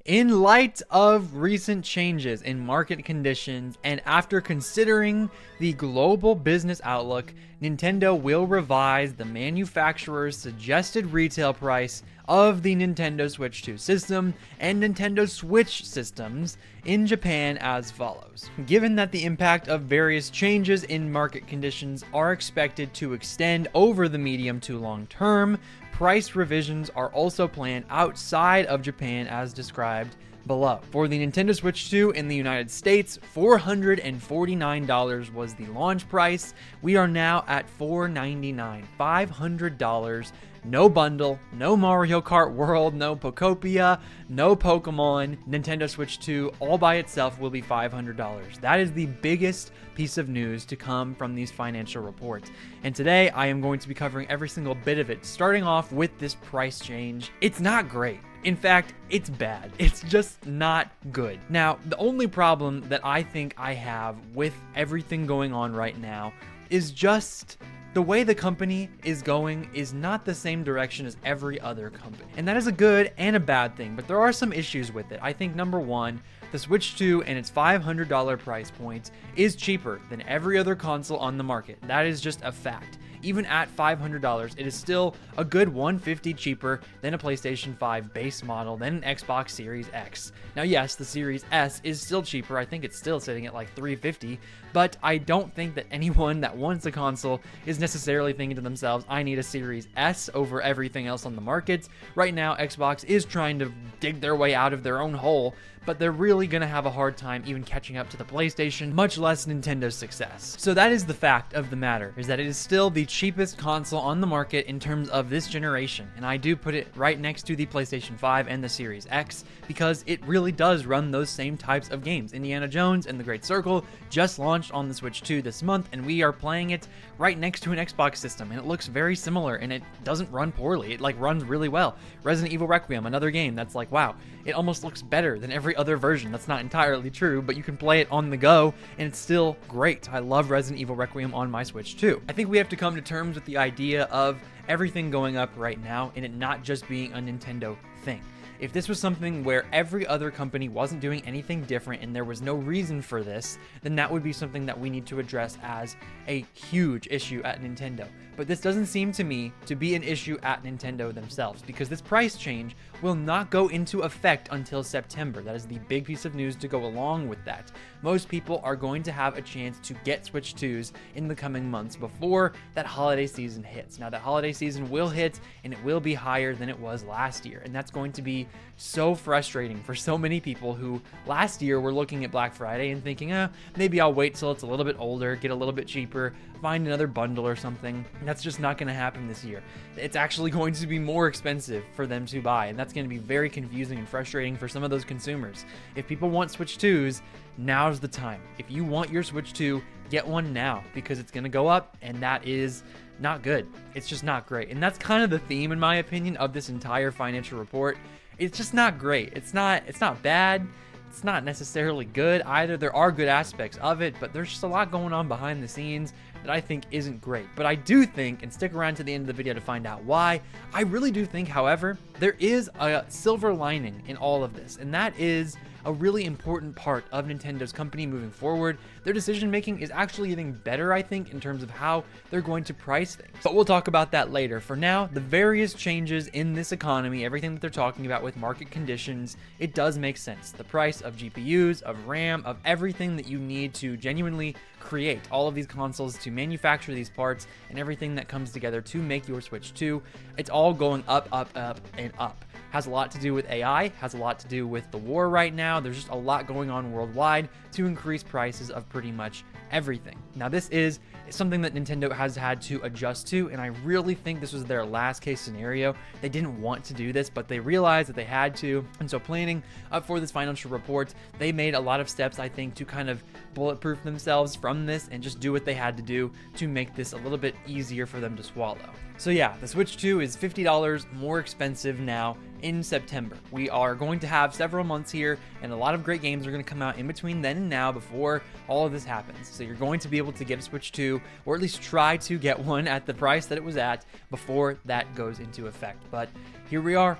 In light of recent changes in market conditions and after considering the global business outlook, Nintendo will revise the manufacturer's suggested retail price of the Nintendo Switch 2 system and Nintendo Switch systems in Japan as follows. Given that the impact of various changes in market conditions are expected to extend over the medium to long term, price revisions are also planned outside of Japan as described below. For the Nintendo Switch 2 in the United States, $449 was the launch price. We are now at $499, $500. No bundle, no Mario Kart World, no Pokopia, no Pokemon. Nintendo Switch 2 all by itself will be $500. That is the biggest piece of news to come from these financial reports. And today I am going to be covering every single bit of it, starting off with this price change. It's not great. In fact, it's bad. It's just not good. Now, the only problem that I think I have with everything going on right now is just the way the company is going is not the same direction as every other company. And that is a good and a bad thing, but there are some issues with it. I think number one, the Switch 2 and its $500 price point is cheaper than every other console on the market. That is just a fact. Even at $500, it is still a good $150 cheaper than a PlayStation 5 base model, than an Xbox Series X. Now, yes, the Series S is still cheaper. I think it's still sitting at like $350, but I don't think that anyone that wants a console is necessarily thinking to themselves, I need a Series S over everything else on the market. Right now, Xbox is trying to dig their way out of their own hole, but they're really going to have a hard time even catching up to the PlayStation, much less Nintendo's success. So that is the fact of the matter, is that it is still the cheapest console on the market in terms of this generation, and I do put it right next to the PlayStation 5 and the Series X, because it really does run those same types of games. Indiana Jones and The Great Circle just launched on the Switch 2 this month, and we are playing it right next to an Xbox system, and it looks very similar, and it doesn't run poorly. It like runs really well. Resident Evil Requiem, another game that's like, wow, it almost looks better than every other version. That's not entirely true, but you can play it on the go, and it's still great. I love Resident Evil Requiem on my Switch 2. I think we have to come to terms with the idea of everything going up right now, and it not just being a Nintendo thing. If this was something where every other company wasn't doing anything different and there was no reason for this, then that would be something that we need to address as a huge issue at Nintendo. But this doesn't seem to me to be an issue at Nintendo themselves, because this price change will not go into effect until September. That is the big piece of news to go along with that. Most people are going to have a chance to get Switch 2s in the coming months before that holiday season hits. Now, that holiday season will hit, and it will be higher than it was last year, and that's going to be so frustrating for so many people who last year were looking at Black Friday and thinking, maybe I'll wait till it's a little bit older, get a little bit cheaper, find another bundle or something. That's just not going to happen this year. It's actually going to be more expensive for them to buy, and that's going to be very confusing and frustrating for some of those consumers. If people want Switch 2s, now's the time. If you want your Switch 2, get one now, because it's going to go up, and that is not good. It's just not great. And that's kind of the theme, in my opinion, of this entire financial report. It's just not great. It's not bad. It's not necessarily good either. There are good aspects of it, but there's just a lot going on behind the scenes that I think isn't great. But I do think, and stick around to the end of the video to find out why, I really do think, however, there is a silver lining in all of this, and that is a really important part of Nintendo's company moving forward. Their decision making is actually getting better, I think, in terms of how they're going to price things. But we'll talk about that later. For now, the various changes in this economy, everything that they're talking about with market conditions, it does make sense. The price of GPUs, of RAM, of everything that you need to genuinely create all of these consoles, to manufacture these parts, and everything that comes together to make your Switch 2, it's all going up, up, up, and up. Has a lot to do with AI, has a lot to do with the war right now. There's just a lot going on worldwide to increase prices of pretty much everything. Now, this is something that Nintendo has had to adjust to, and I really think this was their last case scenario. They didn't want to do this, but they realized that they had to, and so planning up for this financial report, they made a lot of steps, I think, to kind of bulletproof themselves from this and just do what they had to do to make this a little bit easier for them to swallow. So yeah, the Switch 2 is $50 more expensive now in September. We are going to have several months here, and a lot of great games are going to come out in between then and now before all of this happens. So you're going to be able to get a Switch 2, or at least try to get one at the price that it was at before that goes into effect. But here we are.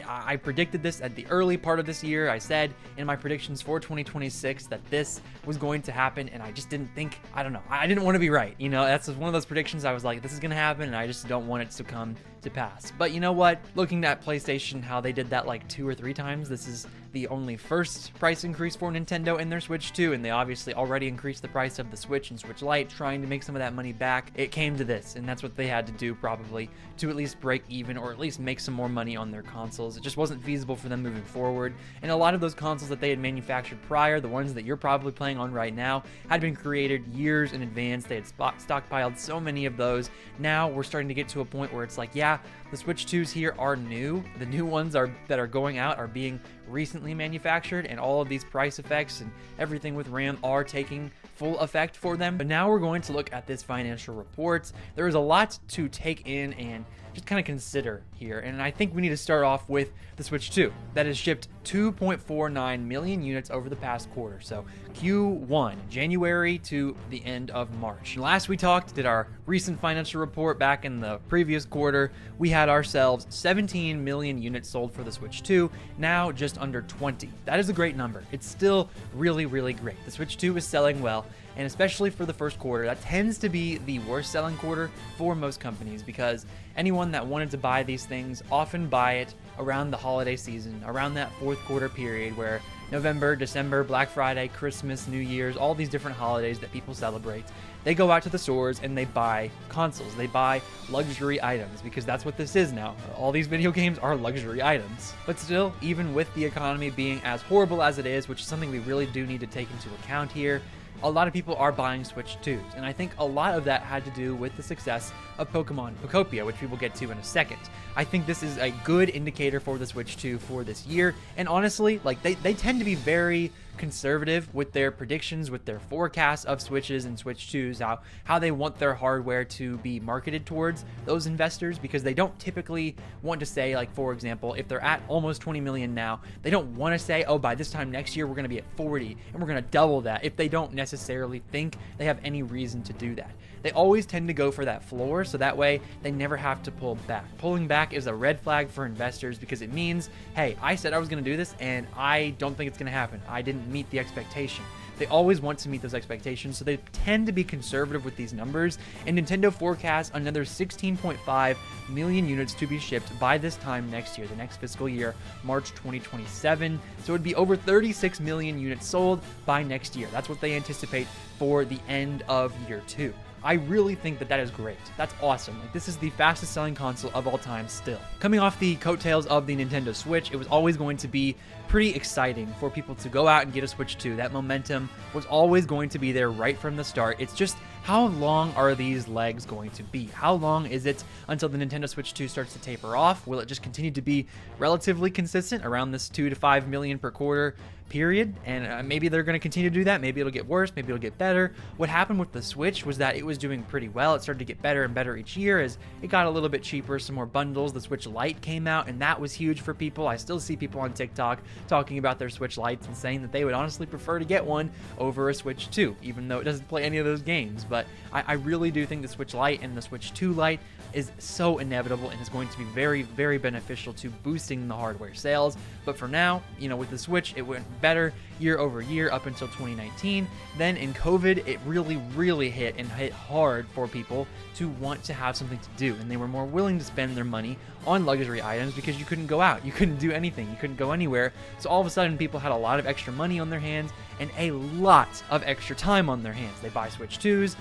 I predicted this at the early part of this year. I said in my predictions for 2026 that this was going to happen, and I just didn't think, I don't know, I didn't want to be right. You know, that's one of those predictions I was like, this is going to happen, and I just don't want it to come to pass. But you know what? Looking at PlayStation, how they did that like 2 or 3 times, this is the only first price increase for Nintendo in their Switch 2, and they obviously already increased the price of the Switch and Switch Lite, trying to make some of that money back. It came to this, and that's what they had to do probably to at least break even, or at least make some more money on their consoles. It just wasn't feasible for them moving forward, and a lot of those consoles that they had manufactured prior, the ones that you're probably playing on right now, had been created years in advance. They had stockpiled so many of those. Now we're starting to get to a point where it's like, yeah, the Switch 2s here are new. The new ones that are going out are being recently manufactured, and all of these price effects and everything with RAM are taking full effect for them. But now we're going to look at this financial report. There is a lot to take in and just kind of consider here, and I think we need to start off with the Switch 2 that has shipped 2.49 million units over the past quarter, so Q1, January to the end of March. And last we did our recent financial report back in the previous quarter, we had ourselves 17 million units sold for the Switch 2, now just under 20. That is a great number. It's still really, really great. The Switch 2 is selling well, and especially for the first quarter, that tends to be the worst selling quarter for most companies, because anyone that wanted to buy these things often buy it around the holiday season, around that fourth quarter period where November, December, Black Friday, Christmas, New Year's, all these different holidays that people celebrate. They go out to the stores and they buy consoles. They buy luxury items, because that's what this is now. All these video games are luxury items. But still, even with the economy being as horrible as it is, which is something we really do need to take into account here, a lot of people are buying Switch 2s, and I think a lot of that had to do with the success of Pokemon Pokopia, which we will get to in a second. I think this is a good indicator for the Switch 2 for this year, and honestly, like they tend to be very conservative with their predictions, with their forecasts of Switches and Switch 2s, how they want their hardware to be marketed towards those investors, because they don't typically want to say, like, for example, if they're at almost 20 million now, they don't want to say, oh, by this time next year we're going to be at 40 and we're going to double that, if they don't necessarily think they have any reason to do that. They always tend to go for that floor, so that way they never have to pull back. Pulling back is a red flag for investors, because it means, hey, I said I was going to do this and I don't think it's going to happen. I didn't meet the expectation. They always want to meet those expectations, so they tend to be conservative with these numbers, and Nintendo forecasts another 16.5 million units to be shipped by this time next year, the next fiscal year, March 2027. So it would be over 36 million units sold by next year. That's what they anticipate for the end of year 2. I really think that is great. That's awesome. Like, this is the fastest selling console of all time still. Coming off the coattails of the Nintendo Switch, it was always going to be pretty exciting for people to go out and get a Switch 2. That momentum was always going to be there right from the start. It's just, how long are these legs going to be? How long is it until the Nintendo Switch 2 starts to taper off? Will it just continue to be relatively consistent around this 2 to 5 million per quarter period? And maybe they're going to continue to do that. Maybe it'll get worse. Maybe it'll get better. What happened with the Switch was that it was doing pretty well. It started to get better and better each year as it got a little bit cheaper. Some more bundles. The Switch Lite came out, and that was huge for people. I still see people on TikTok talking about their Switch Lites and saying that they would honestly prefer to get one over a Switch 2, even though it doesn't play any of those games. But I really do think the Switch Lite and the Switch 2 Lite is so inevitable and is going to be very, very beneficial to boosting the hardware sales. But for now, you know, with the Switch, it went better year over year up until 2019. Then in COVID, it really, really hit hard for people to want to have something to do, and they were more willing to spend their money on luxury items because you couldn't go out, you couldn't do anything, you couldn't go anywhere. So all of a sudden, people had a lot of extra money on their hands and a lot of extra time on their hands. They buy Switch 2s,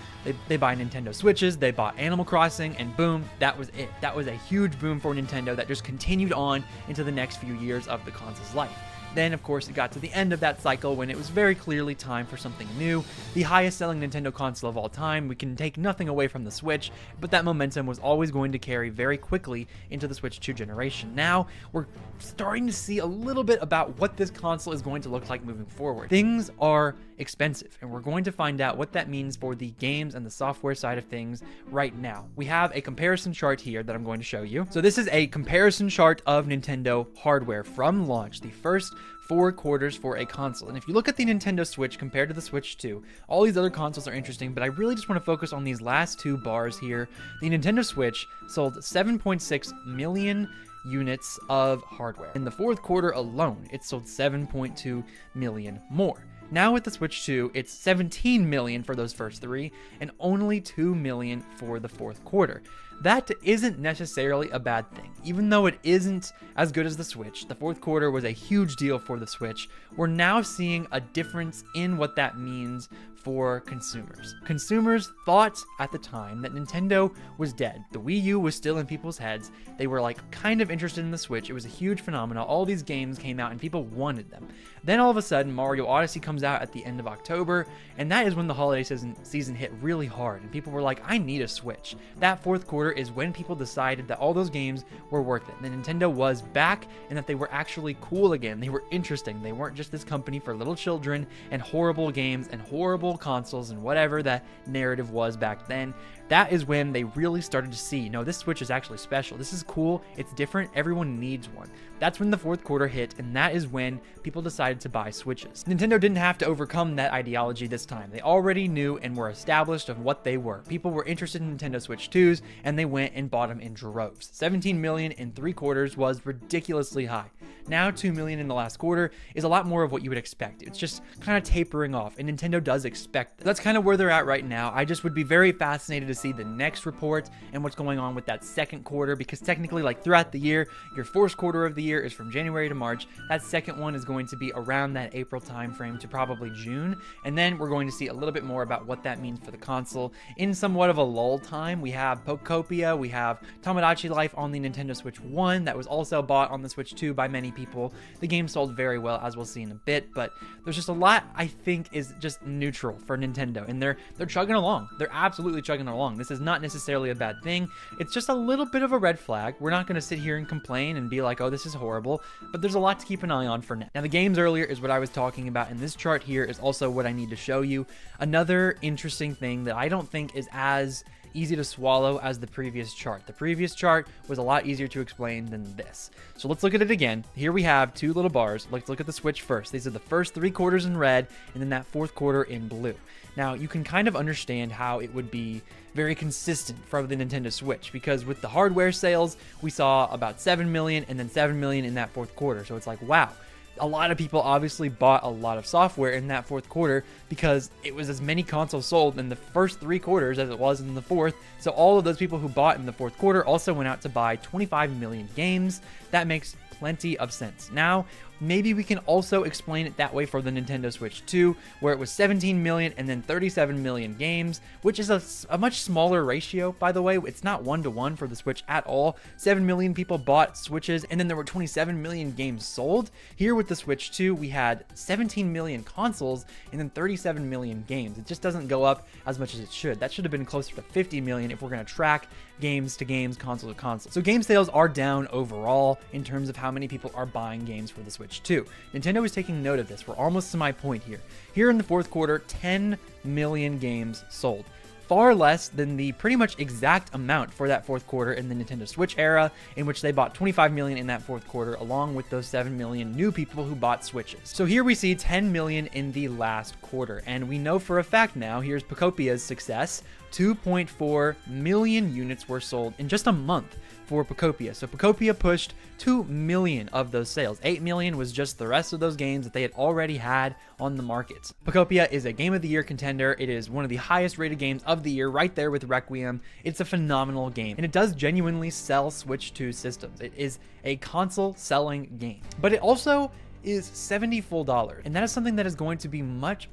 they buy Nintendo Switches, they bought Animal Crossing, and boom, that was it. That was a huge boom for Nintendo that just continued on into the next few years of the console's life. Then, of course, it got to the end of that cycle when it was very clearly time for something new. The highest selling Nintendo console of all time. We can take nothing away from the Switch, but that momentum was always going to carry very quickly into the Switch 2 generation. Now, we're starting to see a little bit about what this console is going to look like moving forward. Things are expensive, and we're going to find out what that means for the games and the software side of things right now. We have a comparison chart here that I'm going to show you. So this is a comparison chart of Nintendo hardware from launch, the first 4 quarters for a console. And if you look at the Nintendo Switch compared to the Switch 2, all these other consoles are interesting, but I really just want to focus on these last 2 bars here. The Nintendo Switch sold 7.6 million units of hardware. In the fourth quarter alone, it sold 7.2 million more. Now with the Switch 2, it's 17 million for those first three and only 2 million for the fourth quarter. That isn't necessarily a bad thing. Even though it isn't as good as the Switch, the fourth quarter was a huge deal for the Switch. We're now seeing a difference in what that means for consumers. Consumers thought at the time that Nintendo was dead. The Wii U was still in people's heads. They were like kind of interested in the Switch. It was a huge phenomenon. All these games came out and people wanted them. Then all of a sudden, Mario Odyssey comes out at the end of October, and that is when the holiday season hit really hard, and people were like, I need a Switch. That fourth quarter is when people decided that all those games were worth it. That Nintendo was back and that they were actually cool again. They were interesting. They weren't just this company for little children and horrible games and horrible consoles and whatever that narrative was back then. That is when they really started to see, no, this Switch is actually special. This is cool. It's different. Everyone needs one. That's when the fourth quarter hit, and that is when people decided to buy Switches. Nintendo didn't have to overcome that ideology this time. They already knew and were established of what they were. People were interested in Nintendo Switch 2s, and they went and bought them in droves. 17 million in 3 quarters was ridiculously high. Now 2 million in the last quarter is a lot more of what you would expect. It's just kind of tapering off, and Nintendo does expect that. That's kind of where they're at right now. I just would be very fascinated to see the next report and what's going on with that second quarter, because technically, like throughout the year, your fourth quarter of the year is from January to March. That second one is going to be around that April timeframe to probably June, and then we're going to see a little bit more about what that means for the console in somewhat of a lull time. We have Pokopia, we have Tomodachi Life on the Nintendo Switch 1 that was also bought on the Switch 2 by many people. The game sold very well, as we'll see in a bit, but there's just a lot I think is just neutral for Nintendo, and they're chugging along. They're absolutely chugging along. This is not necessarily a bad thing. It's just a little bit of a red flag. We're not going to sit here and complain and be like, oh, this is horrible, but there's a lot to keep an eye on for now. Now, the games earlier is what I was talking about, and this chart here is also what I need to show you. Another interesting thing that I don't think is as easy to swallow as the previous chart. The previous chart was a lot easier to explain than this. So let's look at it again. Here we have 2 little bars. Let's look at the Switch first. These are the first 3 quarters in red, and then that fourth quarter in blue. Now, you can kind of understand how it would be very consistent for the Nintendo Switch, because with the hardware sales, we saw about 7 million and then 7 million in that fourth quarter. So it's like, wow. A lot of people obviously bought a lot of software in that fourth quarter because it was as many consoles sold in the first 3 quarters as it was in the fourth. So all of those people who bought in the fourth quarter also went out to buy 25 million games. That makes plenty of sense. Now, maybe we can also explain it that way for the Nintendo Switch 2, where it was 17 million and then 37 million games, which is a much smaller ratio, by the way. It's not 1-to-1 for the Switch at all. 7 million people bought Switches, and then there were 27 million games sold. Here with the Switch 2, we had 17 million consoles and then 37 million games. It just doesn't go up as much as it should. That should have been closer to 50 million if we're going to track games to games, console to console. So game sales are down overall in terms of how many people are buying games for the Switch 2. Nintendo is taking note of this. We're almost to my point here. Here in the fourth quarter, 10 million games sold. Far less than the pretty much exact amount for that fourth quarter in the Nintendo Switch era, in which they bought 25 million in that fourth quarter, along with those 7 million new people who bought Switches. So here we see 10 million in the last quarter, and we know for a fact now, here's Pocopia's success, 2.4 million units were sold in just a month for Pokopia. So Pokopia pushed 2 million of those sales. 8 million was just the rest of those games that they had already had on the market. Pokopia is a Game of the Year contender. It is one of the highest rated games of the year, right there with Requiem. It's a phenomenal game, and it does genuinely sell Switch 2 systems. It is a console selling game, but it also is $70 full, and that is something that is going to be much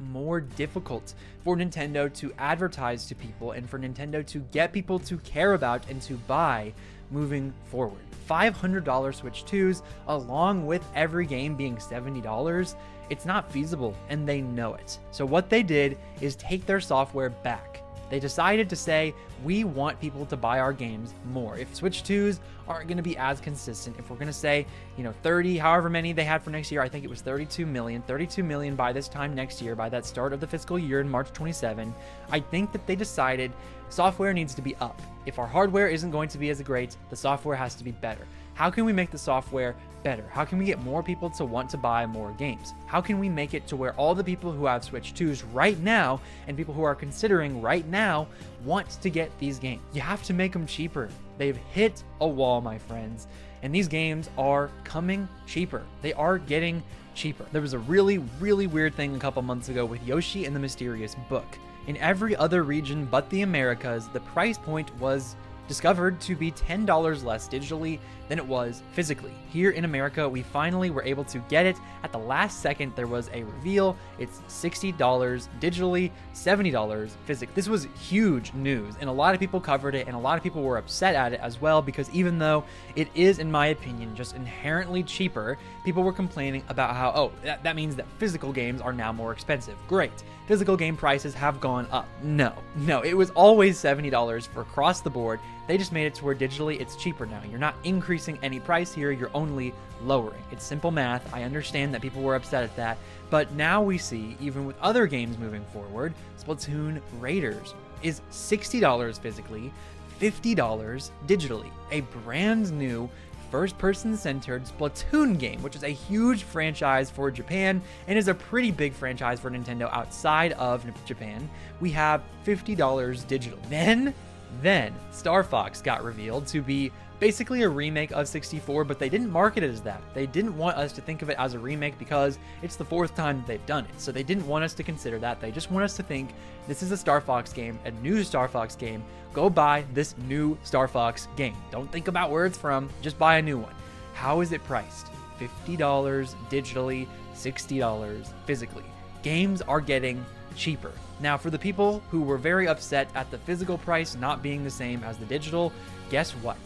more difficult for Nintendo to advertise to people and for Nintendo to get people to care about and to buy moving forward. $500 Switch 2s along with every game being $70, it's not feasible, and they know it. So what they did is take their software back. They decided to say, we want people to buy our games more. If Switch 2s aren't going to be as consistent, if we're going to say, 30, however many they had for next year, I think it was 32 million by this time next year, by that start of the fiscal year in March 27, I think that they decided software needs to be up. If our hardware isn't going to be as great, the software has to be better. How can we make the software better? How can we get more people to want to buy more games? How can we make it to where all the people who have Switch 2s right now and people who are considering right now want to get these games? You have to make them cheaper. They've hit a wall, my friends, and these games are coming cheaper. They are getting cheaper. There was a really weird thing a couple months ago with Yoshi and the Mysterious Book. In every other region but the Americas, the price point was discovered to be $10 less digitally than it was physically. Here in America, we finally were able to get it. At the last second, there was a reveal. It's $60 digitally, $70 physically. This was huge news, and a lot of people covered it, and a lot of people were upset at it as well, because even though it is, in my opinion, just inherently cheaper, people were complaining about how, oh, that means that physical games are now more expensive. Great. Physical game prices have gone up. No, it was always $70 for across the board. They just made it to where digitally it's cheaper now. You're not increasing any price here, you're only lowering. It's simple math. I understand that people were upset at that, but now we see, even with other games moving forward, Splatoon Raiders is $60 physically, $50 digitally. A brand new first-person centered Splatoon game, which is a huge franchise for Japan and is a pretty big franchise for Nintendo outside of Japan. We have $50 digital. Then Star Fox got revealed to be basically a remake of 64, but they didn't market it as that. They didn't want us to think of it as a remake because it's the 4th time that they've done it. So they didn't want us to consider that. They just want us to think this is a Star Fox game, a new Star Fox game. Go buy this new Star Fox game. Don't think about where it's from, just buy a new one. How is it priced? $50 digitally, $60 physically. Games are getting cheaper. Now, for the people who were very upset at the physical price not being the same as the digital, guess what?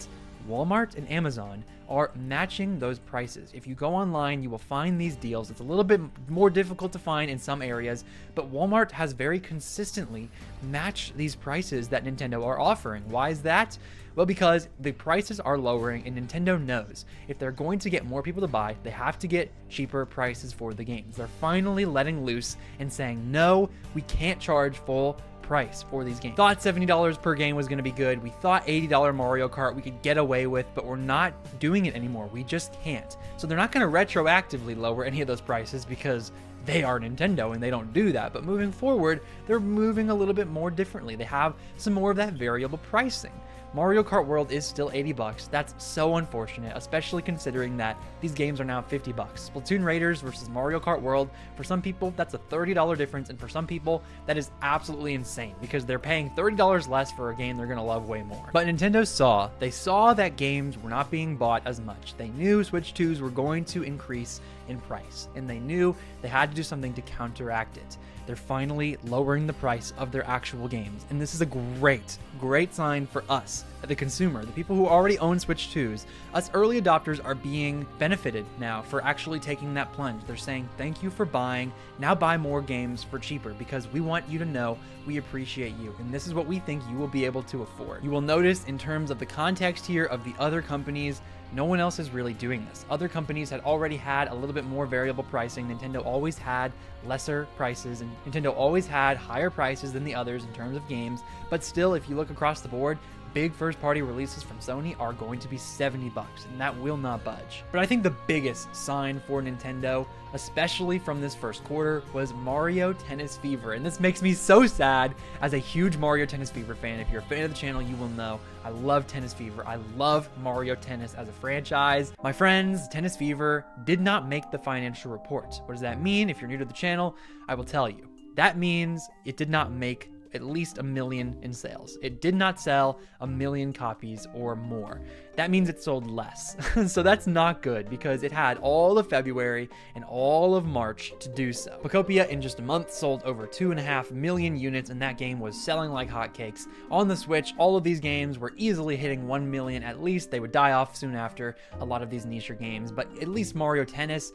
Walmart and Amazon are matching those prices. If you go online, you will find these deals. It's a little bit more difficult to find in some areas, but Walmart has very consistently matched these prices that Nintendo are offering. Why is that? Well, because the prices are lowering, and Nintendo knows if they're going to get more people to buy, they have to get cheaper prices for the games. They're finally letting loose and saying, no, we can't charge full price for these games. Thought $70 per game was going to be good. We thought $80 Mario Kart we could get away with, but we're not doing it anymore. We just can't. So they're not going to retroactively lower any of those prices because they are Nintendo and they don't do that. But moving forward, they're moving a little bit more differently. They have some more of that variable pricing. Mario Kart World is still $80. That's so unfortunate, especially considering that these games are now $50. Splatoon Raiders versus Mario Kart World, for some people, that's a $30 difference, and for some people, that is absolutely insane because they're paying $30 less for a game they're going to love way more. But Nintendo saw that games were not being bought as much. They knew Switch 2s were going to increase in price, and they knew they had to do something to counteract it. They're finally lowering the price of their actual games, and this is a great sign for us, the consumer, the people who already own Switch 2s. Us early adopters are being benefited now for actually taking that plunge. They're saying, thank you for buying, now buy more games for cheaper, because we want you to know we appreciate you, and this is what we think you will be able to afford. You will notice in terms of the context here of the other companies, no one else is really doing this. Other companies had already had a little bit more variable pricing. Nintendo always had lesser prices, and Nintendo always had higher prices than the others in terms of games. But still, if you look across the board, big first-party releases from Sony are going to be $70, and that will not budge. But I think the biggest sign for Nintendo, especially from this first quarter, was Mario Tennis Fever. And this makes me so sad as a huge Mario Tennis Fever fan. If you're a fan of the channel, you will know I love Tennis Fever. I love Mario Tennis as a franchise. My friends, Tennis Fever did not make the financial report. What does that mean? If you're new to the channel, I will tell you. That means it did not make at least 1 million in sales. It did not sell 1 million copies or more. That means it sold less. So that's not good because it had all of February and all of March to do so. Pocopia in just a month sold over 2.5 million units, and that game was selling like hotcakes. On the Switch, all of these games were easily hitting 1 million at least. They would die off soon after, a lot of these niche games, but at least Mario Tennis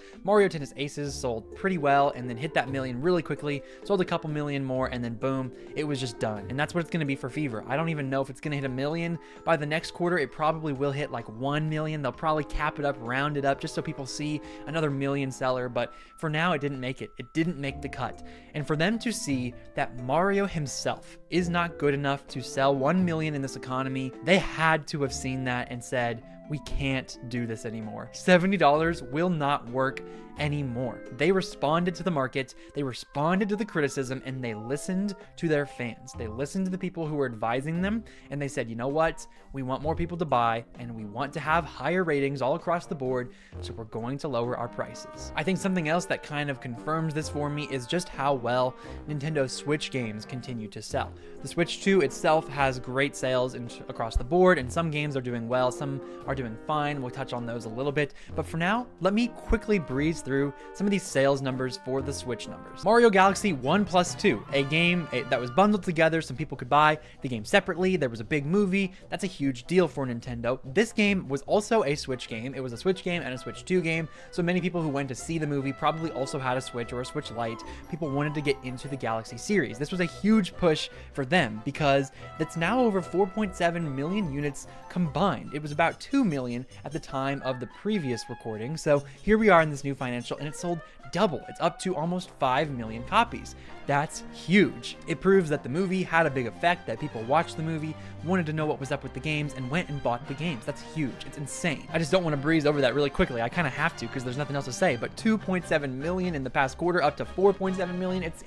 Aces sold pretty well and then hit that million really quickly, sold a couple million more, and then boom, it was just done. And that's what it's going to be for Fever. I don't even know if it's going to hit 1 million. By the next quarter, it probably will hit like 1 million. They'll probably cap it up, round it up, just so people see another million seller. But for now, it didn't make it. It didn't make the cut. And for them to see that Mario himself is not good enough to sell 1 million in this economy, they had to have seen that and said, we can't do this anymore. $70 will not work anymore. They responded to the market, they responded to the criticism, and they listened to their fans. They listened to the people who were advising them, and they said, you know what? We want more people to buy, and we want to have higher ratings all across the board, so we're going to lower our prices. I think something else that kind of confirms this for me is just how well Nintendo Switch games continue to sell. The Switch 2 itself has great sales across the board, and some games are doing well, some are doing fine. We'll touch on those a little bit, but for now, let me quickly breeze through some of these sales numbers for the Switch numbers. Mario Galaxy 1+2, a game that was bundled together. Some people could buy the game separately. There was a big movie. That's a huge deal for Nintendo. This game was also a Switch game. It was a Switch game and a Switch 2 game, so many people who went to see the movie probably also had a Switch or a Switch Lite. People wanted to get into the Galaxy series. This was a huge push for them because that's now over 4.7 million units combined. It was about 2 million at the time of the previous recording, so here we are in this new financial, and it sold double. It's up to almost 5 million copies. That's huge. It proves that the movie had a big effect, that people watched the movie, wanted to know what was up with the games, and went and bought the games. That's huge. It's insane. I just don't want to breeze over that really quickly. I kind of have to because there's nothing else to say, but 2.7 million in the past quarter, up to 4.7 million. It's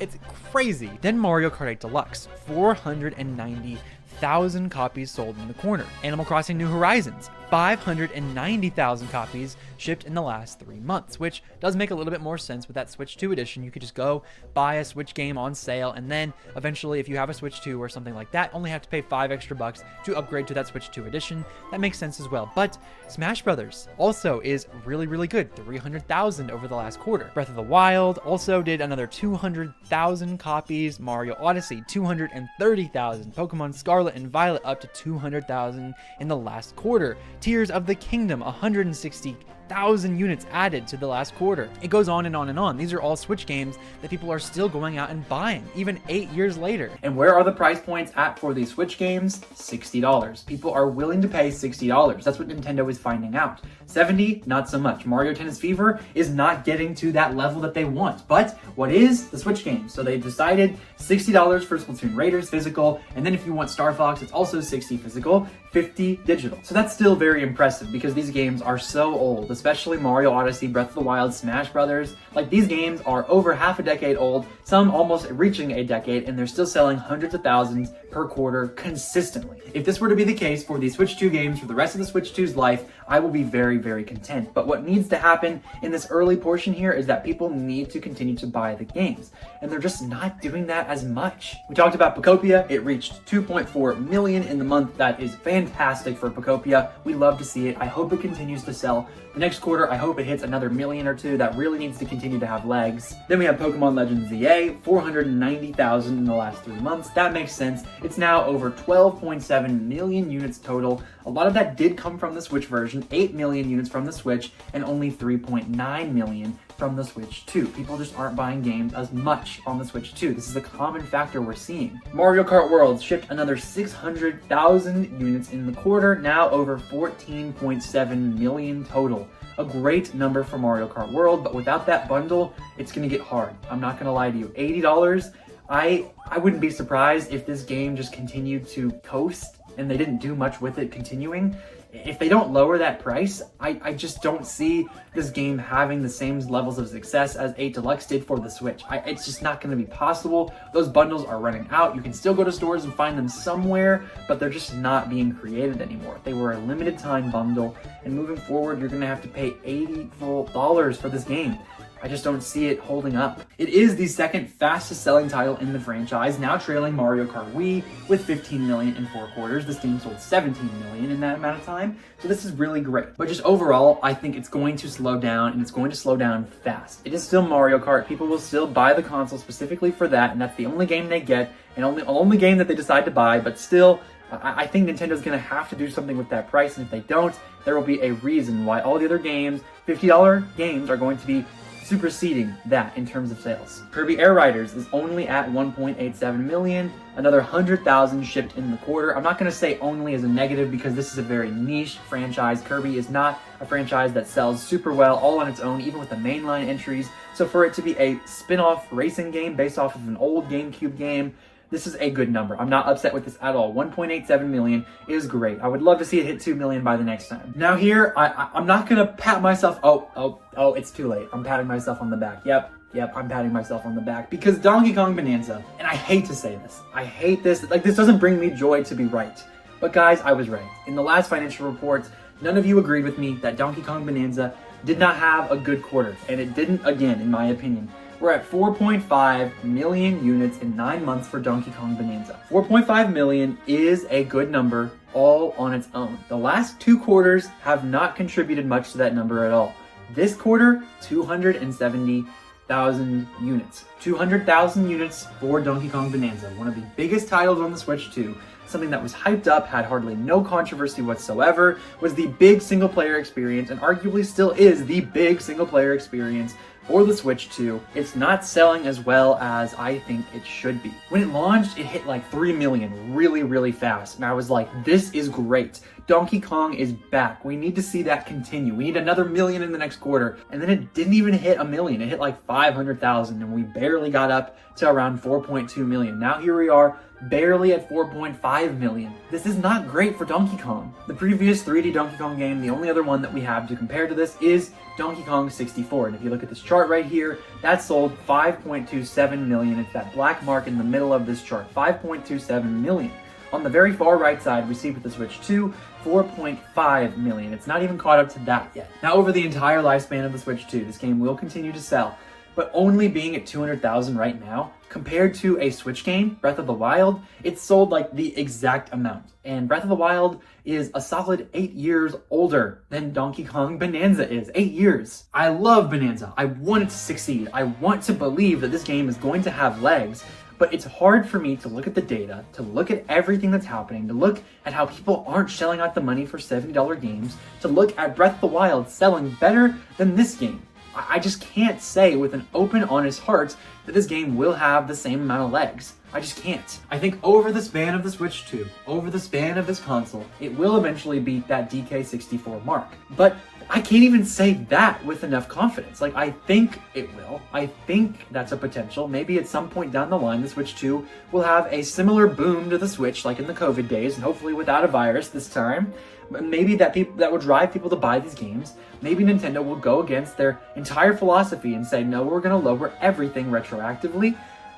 crazy. Then Mario Kart 8 Deluxe, 490,000 copies sold in the corner. Animal Crossing New Horizons, 590,000 copies shipped in the last 3 months, which does make a little bit more sense with that Switch 2 edition. You could just go buy a Switch game on sale, and then eventually, if you have a Switch 2 or something like that, only have to pay $5 extra to upgrade to that Switch 2 edition. That makes sense as well. But Smash Brothers also is really, really good. 300,000 over the last quarter. Breath of the Wild also did another 200,000 copies. Mario Odyssey, 230,000. Pokemon Scarlet and Violet up to 200,000 in the last quarter. Tears of the Kingdom, 160,000 units added to the last quarter. It goes on and on and on. These are all Switch games that people are still going out and buying, even 8 years later. And where are the price points at for these Switch games? $60. People are willing to pay $60. That's what Nintendo is finding out. $70, not so much. Mario Tennis Fever is not getting to that level that they want. But what is the Switch game? So they decided $60 for Splatoon Raiders physical, and then if you want Star Fox, it's also $60 physical, $50 digital. So that's still very impressive because these games are so old, especially Mario Odyssey, Breath of the Wild, Smash Brothers. Like, these games are over half a decade old, some almost reaching a decade, and they're still selling hundreds of thousands per quarter consistently. If this were to be the case for the Switch 2 games for the rest of the Switch 2's life, I will be very, very content. But what needs to happen in this early portion here is that people need to continue to buy the games, and they're just not doing that as much. We talked about Pocopia. It reached 2.4 million in the month. That is fantastic for Pocopia. We love to see it. I hope it continues to sell. The next quarter, I hope it hits another million or two. That really needs to continue to have legs. Then we have Pokemon Legends ZA, 490,000 in the last 3 months. That makes sense. It's now over 12.7 million units total. A lot of that did come from the Switch version, 8 million units from the Switch, and only 3.9 million from the Switch 2. People just aren't buying games as much on the Switch 2. This is a common factor we're seeing. Mario Kart World shipped another 600,000 units in the quarter, now over 14.7 million total. A great number for Mario Kart World, but without that bundle, it's gonna get hard. I'm not gonna lie to you. $80, I wouldn't be surprised if this game just continued to coast and they didn't do much with it continuing. If they don't lower that price, I just don't see this game having the same levels of success as 8 Deluxe did for the Switch. It's just not going to be possible. Those bundles are running out. You can still go to stores and find them somewhere, but they're just not being created anymore. They were a limited time bundle, and moving forward, you're going to have to pay $80 full for this game. I just don't see it holding up. It is the second fastest selling title in the franchise, now trailing Mario Kart Wii with 15 million in 4 quarters. This game sold 17 million in that amount of time, so this is really great. But just overall, I think it's going to slow down, and it's going to slow down fast. It is still Mario Kart. People will still buy the console specifically for that, and that's the only game they get, and only game that they decide to buy, but still, I think Nintendo's going to have to do something with that price, and if they don't, there will be a reason why all the other games, $50 games, are going to be superseding that in terms of sales. Kirby Air Riders is only at 1.87 million, another 100,000 shipped in the quarter. I'm not going to say only as a negative because this is a very niche franchise. Kirby is not a franchise that sells super well all on its own, even with the mainline entries. So for it to be a spin-off racing game based off of an old GameCube game, this is a good number. I'm not upset with this at all. 1.87 million is great. I would love to see it hit 2 million by the next time. Now here, I'm not gonna pat myself, it's too late. I'm patting myself on the back. Yep, I'm patting myself on the back because Donkey Kong Bonanza, and I hate to say this, I hate this, like this doesn't bring me joy to be right. But guys, I was right. In the last financial reports, none of you agreed with me that Donkey Kong Bonanza did not have a good quarter, and it didn't again, in my opinion. We're at 4.5 million units in 9 months for Donkey Kong Bonanza. 4.5 million is a good number all on its own. The last 2 quarters have not contributed much to that number at all. This quarter, 270,000 units. 200,000 units for Donkey Kong Bonanza, one of the biggest titles on the Switch 2. Something that was hyped up, had hardly no controversy whatsoever, was the big single player experience, and arguably still is the big single player experience for the Switch 2. It's not selling as well as I think it should be. When it launched, it hit like 3 million really fast, and I was like, this is great. Donkey Kong is back. We need to see that continue. We need another million in the next quarter. And then it didn't even hit a million. It hit like 500,000, and we barely got up to around 4.2 million. Now here we are, barely at 4.5 million. This is not great for Donkey Kong. The previous 3D Donkey Kong game, the only other one that we have to compare to this is Donkey Kong 64. And if you look at this chart right here, that sold 5.27 million. It's that black mark in the middle of this chart, 5.27 million. On the very far right side, we see with the Switch 2, 4.5 million. It's not even caught up to that yet. Now, over the entire lifespan of the Switch 2, this game will continue to sell, but only being at 200,000 right now, compared to a Switch game, Breath of the Wild, it's sold like the exact amount. And Breath of the Wild is a solid 8 years older than Donkey Kong Bonanza is. 8 years. I love Bonanza. I want it to succeed. I want to believe that this game is going to have legs, but it's hard for me to look at the data, to look at everything that's happening, to look at how people aren't shelling out the money for $70 games, to look at Breath of the Wild selling better than this game. I just can't say with an open, honest heart that this game will have the same amount of legs. I just can't. I think over the span of the Switch 2, over the span of this console, it will eventually beat that DK64 mark. But I can't even say that with enough confidence. Like, I think it will. I think that's a potential. Maybe at some point down the line, the Switch 2 will have a similar boom to the Switch, like in the COVID days, and hopefully without a virus this time. Maybe that will drive people to buy these games. Maybe Nintendo will go against their entire philosophy and say, no, we're going to lower everything retroactively.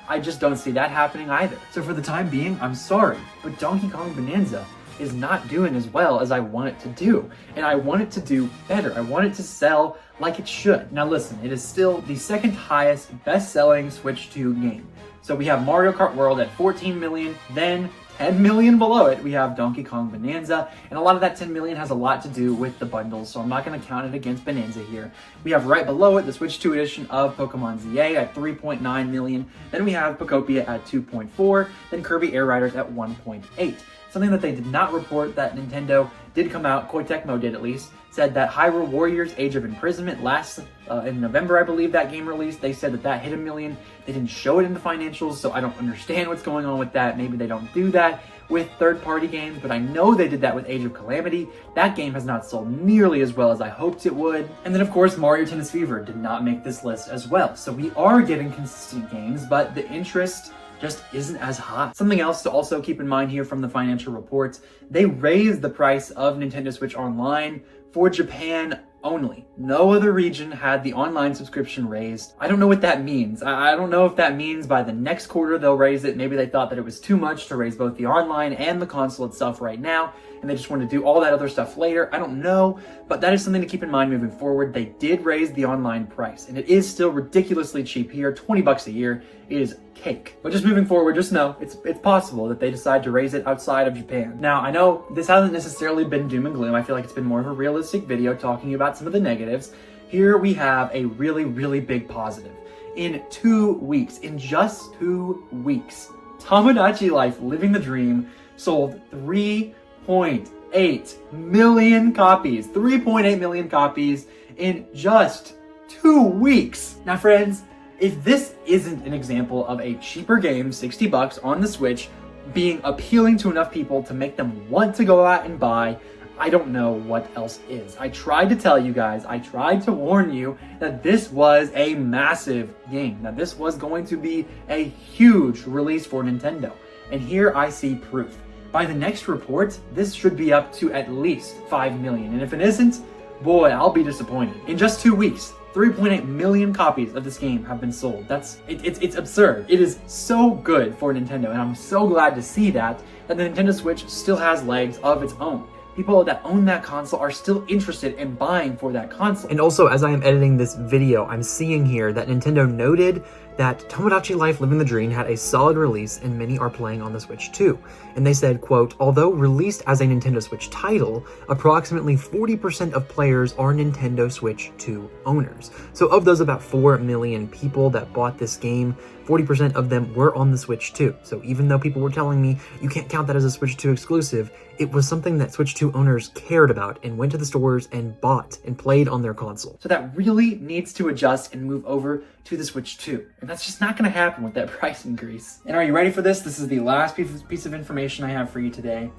I just don't see that happening either. So for the time being, I'm sorry, but Donkey Kong Bonanza is not doing as well as I want it to do. And I want it to do better. I want it to sell like it should. Now listen, it is still the second highest best-selling Switch 2 game. So we have Mario Kart World at 14 million, then 10 million below it, we have Donkey Kong Bonanza, and a lot of that 10 million has a lot to do with the bundles, so I'm not going to count it against Bonanza here. We have right below it the Switch 2 edition of Pokemon ZA at 3.9 million, then we have Pokopia at 2.4, then Kirby Air Riders at 1.8. Something that they did not report that Nintendo did come out, Koei Tecmo did at least, said that Hyrule Warriors Age of Imprisonment last in November, I believe that game released. They said that hit 1 million. They didn't show it in the financials, so I don't understand what's going on with that. Maybe they don't do that with third-party games, but I know they did that with Age of Calamity. That game has not sold nearly as well as I hoped it would. And then, of course, Mario Tennis Fever did not make this list as well. So we are getting consistent games, but the interest just isn't as high. Something else to also keep in mind here from the financial reports, they raised the price of Nintendo Switch Online for Japan only. No other region had the online subscription raised. I don't know what that means. I don't know if that means by the next quarter they'll raise it. Maybe they thought that it was too much to raise both the online and the console itself right now, and they just wanted to do all that other stuff later. I don't know, but that is something to keep in mind moving forward. They did raise the online price, and it is still ridiculously cheap here. $20 a year is cake. But just moving forward, just know it's possible that they decide to raise it outside of Japan. Now, I know this hasn't necessarily been doom and gloom. I feel like it's been more of a realistic video talking about some of the negatives. Here we have a really big positive. In 2 weeks, in just 2 weeks, Tomodachi Life Living the Dream sold 3.8 million copies. 3.8 million copies in just 2 weeks. Now, friends, if this isn't an example of a cheaper game, $60 on the Switch, being appealing to enough people to make them want to go out and buy, I don't know what else is. I tried to tell you guys, I tried to warn you that this was a massive game, that this was going to be a huge release for Nintendo. And here I see proof. By the next report, this should be up to at least 5 million. And if it isn't, boy, I'll be disappointed. In just 2 weeks, 3.8 million copies of this game have been sold. It's absurd. It is so good for Nintendo, and I'm so glad to see that the Nintendo Switch still has legs of its own. People that own that console are still interested in buying for that console. And also, as I am editing this video, I'm seeing here that Nintendo noted that Tomodachi Life Living the Dream had a solid release and many are playing on the Switch too. And they said, quote, although released as a Nintendo Switch title, approximately 40% of players are Nintendo Switch 2 owners. So of those about 4 million people that bought this game, 40% of them were on the Switch 2. So even though people were telling me you can't count that as a Switch 2 exclusive, it was something that Switch 2 owners cared about and went to the stores and bought and played on their console. So that really needs to adjust and move over to the Switch 2. And that's just not going to happen with that price increase. And are you ready for this? This is the last piece of information I have for you today.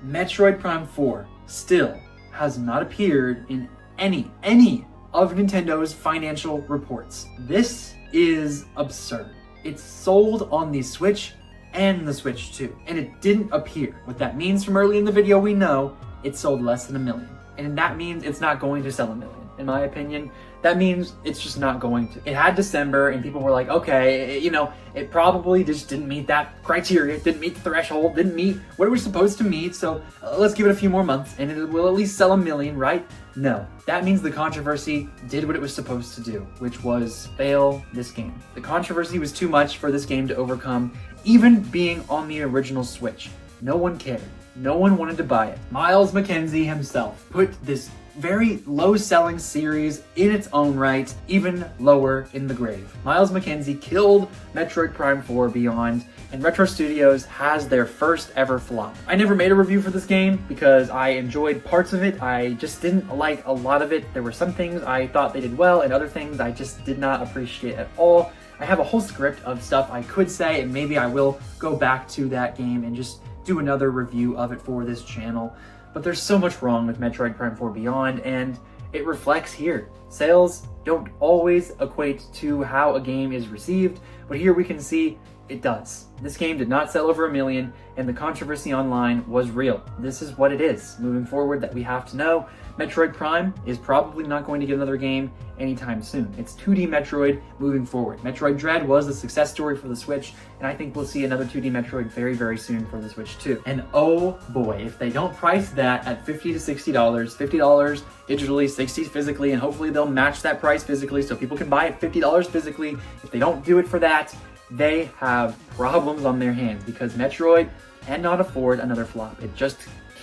Metroid Prime 4 still has not appeared in any of Nintendo's financial reports. This is absurd. It's sold on the Switch and the Switch 2, and it didn't appear. What that means from early in the video, we know it sold less than 1 million. And that means it's not going to sell 1 million. In my opinion, that means it's just not going to. It had December, and people were like, okay, it probably just didn't meet that criteria, didn't meet the threshold, didn't meet what it was supposed to meet, so let's give it a few more months, and it will at least sell 1 million, right? No. That means the controversy did what it was supposed to do, which was fail this game. The controversy was too much for this game to overcome, even being on the original Switch. No one cared. No one wanted to buy it. Miles McKenzie himself put this very low-selling series in its own right even lower in the grave. Miles McKenzie killed Metroid Prime 4 Beyond, and Retro Studios has their first ever flop. I never made a review for this game because I enjoyed parts of it. I just didn't like a lot of it. There were some things I thought they did well and other things I just did not appreciate at all. I have a whole script of stuff I could say, and maybe I will go back to that game and just do another review of it for this channel. But there's so much wrong with Metroid Prime 4 Beyond, and it reflects here. Sales don't always equate to how a game is received, but here we can see it does. This game did not sell over 1 million, and the controversy online was real. This is what it is moving forward that we have to know. Metroid Prime is probably not going to get another game anytime soon. It's 2D Metroid moving forward. Metroid Dread was a success story for the Switch, and I think we'll see another 2D Metroid very, very soon for the Switch too. And oh boy, if they don't price that at $50 to $60, $50 digitally, $60 physically, and hopefully they'll match that price physically so people can buy it $50 physically. If they don't do it for that, they have problems on their hands because Metroid cannot afford another flop. It just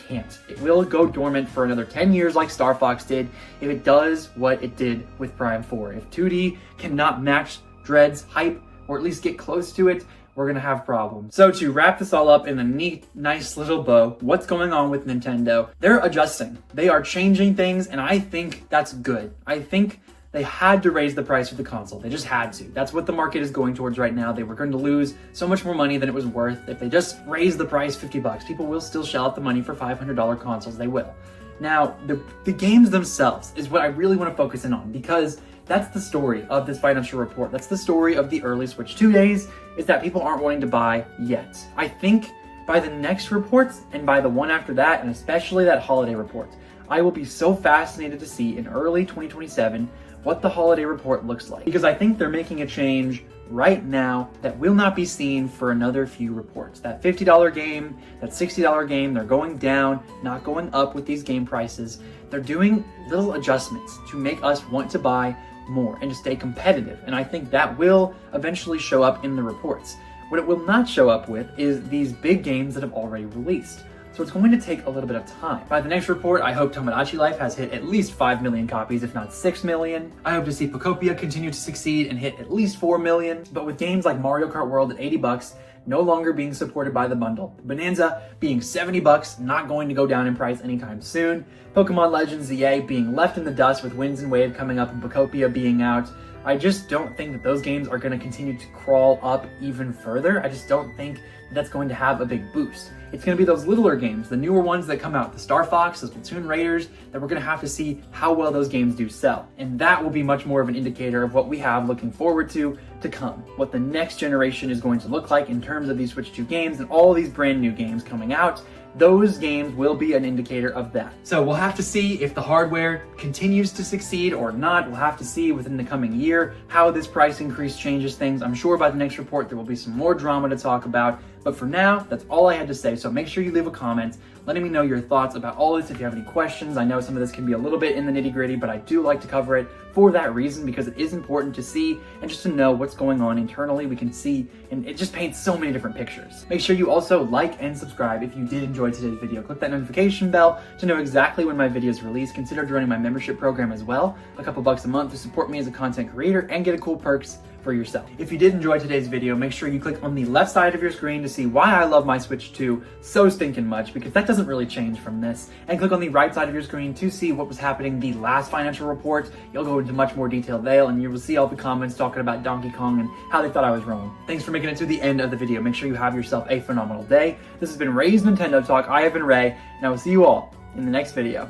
can't. It will go dormant for another 10 years like Star Fox did if it does what it did with Prime 4. If 2D cannot match Dread's hype or at least get close to it, we're gonna have problems. So to wrap this all up in a neat, nice little bow, what's going on with Nintendo? They're adjusting. They are changing things, and I think that's good. I think they had to raise the price of the console. They just had to. That's what the market is going towards right now. They were going to lose so much more money than it was worth. If they just raise the price $50, people will still shell out the money for $500 consoles. They will. Now, the games themselves is what I really want to focus in on because that's the story of this financial report. That's the story of the early Switch 2 days, is that people aren't wanting to buy yet. I think by the next reports and by the one after that, and especially that holiday report, I will be so fascinated to see in early 2027 what the holiday report looks like. Because I think they're making a change right now that will not be seen for another few reports. That $50 game, that $60 game, they're going down, not going up with these game prices. They're doing little adjustments to make us want to buy more and to stay competitive. And I think that will eventually show up in the reports. What it will not show up with is these big games that have already released. So it's going to take a little bit of time. By the next report, I hope Tomodachi Life has hit at least 5 million copies, if not 6 million. I hope to see Pocopia continue to succeed and hit at least 4 million. But with games like Mario Kart World at $80 no longer being supported by the bundle, Bonanza being $70, not going to go down in price anytime soon, Pokemon Legends ZA being left in the dust with Winds and Wave coming up and Pocopia being out, I just don't think that those games are going to continue to crawl up even further. I just don't think that's going to have a big boost. It's going to be those littler games, the newer ones that come out, the Star Fox, the Splatoon Raiders, that we're going to have to see how well those games do sell. And that will be much more of an indicator of what we have looking forward to come. What the next generation is going to look like in terms of these Switch 2 games and all these brand new games coming out. Those games will be an indicator of that. So we'll have to see if the hardware continues to succeed or not. We'll have to see within the coming year how this price increase changes things. I'm sure by the next report there will be some more drama to talk about. But for now, that's all I had to say. So make sure you leave a comment letting me know your thoughts about all this. If you have any questions, I know some of this can be a little bit in the nitty gritty, but I do like to cover it for that reason, because it is important to see and just to know what's going on internally. We can see, and it just paints so many different pictures. Make sure you also like and subscribe if you did enjoy today's video. Click that notification bell to know exactly when my videos release. Consider joining my membership program as well, a couple bucks a month to support me as a content creator and get a cool perks for yourself. If you did enjoy today's video, make sure you click on the left side of your screen to see why I love my Switch 2 so stinking much, because that doesn't really change from this. And click on the right side of your screen to see what was happening the last financial report. You'll go into much more detail there, and you will see all the comments talking about Donkey Kong and how they thought I was wrong. Thanks for making it to the end of the video. Make sure you have yourself a phenomenal day. This has been Ray's Nintendo Talk. I have been Ray, and I will see you all in the next video.